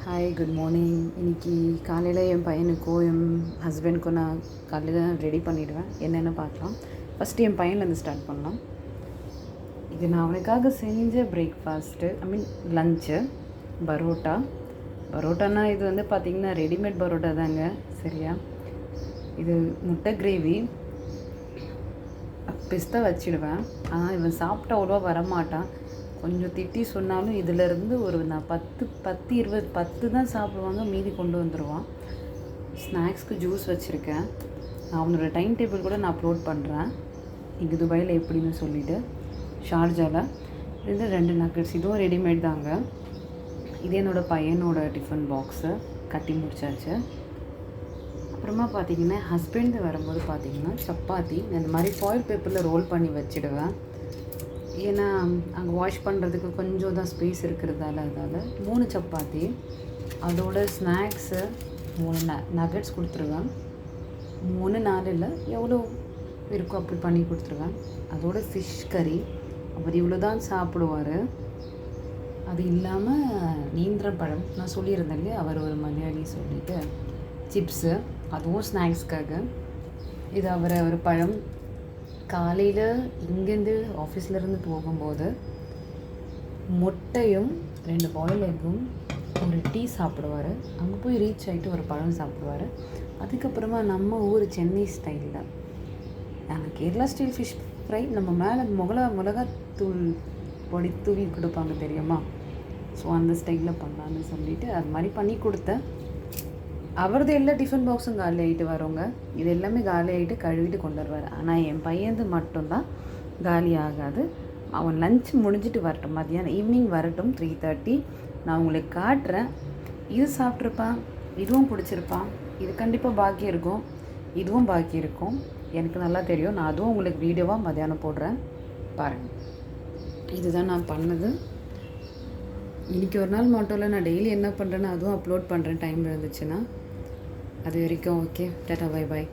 Hi, good morning. இன்றைக்கி காலையில் என் பையனுக்கும் என் ஹஸ்பண்டுக்கும் நான் காலையில் ரெடி பண்ணிவிடுவேன். என்னென்னு பார்க்கலாம். ஃபஸ்ட்டு என் பையன்லேருந்து ஸ்டார்ட் பண்ணலாம். இது நான் அவனுக்காக செஞ்ச பிரேக்ஃபாஸ்ட்டு, லஞ்சு. பரோட்டானா இது வந்து பார்த்திங்கன்னா ரெடிமேட் பரோட்டா தாங்க. சரியா? இது முட்டை கிரேவி, பிஸ்தா வச்சிடுவேன். ஆனால் இவன் சாப்பிட்டா அவ்வளோவா வரமாட்டான். கொஞ்சம் திட்டி சொன்னாலும் இதிலேருந்து நான் 10 தான் சாப்பிடுவாங்க, மீதி கொண்டு வந்துடுவான். ஸ்நாக்ஸ்க்கு ஜூஸ் வச்சுருக்கேன். நான் அவனோட டைம் டேபிள் கூட நான் அப்லோட் பண்ணுறேன் இங்கே துபாயில் எப்படின்னு சொல்லிவிட்டு. ஷார்ஜாவில் இது 2 நக்கட்ஸ், இதுவும் ரெடிமேட் தாங்க. இது என்னோடய பையனோட டிஃபன் பாக்ஸு கட்டி முடிச்சாச்சு. அப்புறமா பார்த்திங்கன்னா ஹஸ்பண்ட் வரும்போது பார்த்திங்கன்னா சப்பாத்தி இந்த மாதிரி ஃபாயில் பேப்பரில் ரோல் பண்ணி வச்சுடுவேன். ஏன்னா அங்கே வாஷ் பண்ணுறதுக்கு கொஞ்சம் தான் ஸ்பேஸ் இருக்கிறதால 3 சப்பாத்தி, அதோட ஸ்நாக்ஸு 3 நகட்ஸ் கொடுத்துருவேன். 3-4 இல்லை, எவ்வளோ இருக்கோ அப்படி பண்ணி கொடுத்துருவேன். அதோட ஃபிஷ் கறி, அவர் இவ்வளோ தான் சாப்பிடுவார். அது இல்லாமல் நீந்திரம் பழம் நான் சொல்லியிருந்தேன் இல்லையா, அவர் ஒரு மலையாளி சொல்லிவிட்டு சிப்ஸு, அதுவும் ஸ்நாக்ஸ்க்காக. இது ஒரு பழம். காலையில் இங்கேருந்து ஆஃபீஸ்லேருந்து போகும்போது முட்டையும் 2 பாயில் எக்கும் ஒரு டீ சாப்பிடுவார். அங்கே போய் ரீச் ஆகிட்டு ஒரு பழம் சாப்பிடுவார். அதுக்கப்புறமா நம்ம ஊர் சென்னை ஸ்டைலில் கேரளா ஸ்டைல் ஃபிஷ் ஃப்ரை நம்ம மேலே மிளகாத்தூள் பொடி தூவி கொடுப்பாங்க தெரியுமா. ஸோ அந்த ஸ்டைலில் பண்ணலான்னு சொல்லிவிட்டு அது மாதிரி பண்ணி கொடுத்தேன். அவரது எல்லா டிஃபன் பாக்ஸும் காலி ஆகிட்டு வருங்க. இது எல்லாமே காலி ஆகிட்டு கழுவிட்டு கொண்டு வருவார். ஆனால் என் பையன் மட்டும்தான் காலி ஆகாது. அவன் லஞ்ச் முடிஞ்சிட்டு வரட்டும், மதியானம் ஈவினிங் வரட்டும் 3:30. நான் உங்களுக்கு காட்டுறேன். இது சாப்பிட்ருப்பான், இதுவும் பிடிச்சிருப்பான். இது கண்டிப்பாக பாக்கி இருக்கும், இதுவும் பாக்கி இருக்கும். எனக்கு நல்லா தெரியும். நான் அதுவும் உங்களுக்கு வீடியோவாக மதியானம் போடுறேன், பாருங்கள். இதுதான் நான் பண்ணது. இன்றைக்கி ஒரு நாள் மட்டும் இல்லை, நான் டெய்லி என்ன பண்ணுறேன்னு அதுவும் அப்லோட் பண்ணுறேன் டைம் இருந்துச்சுன்னா. அது வரைக்கும் ஓகே, டாடா, பை பாய்.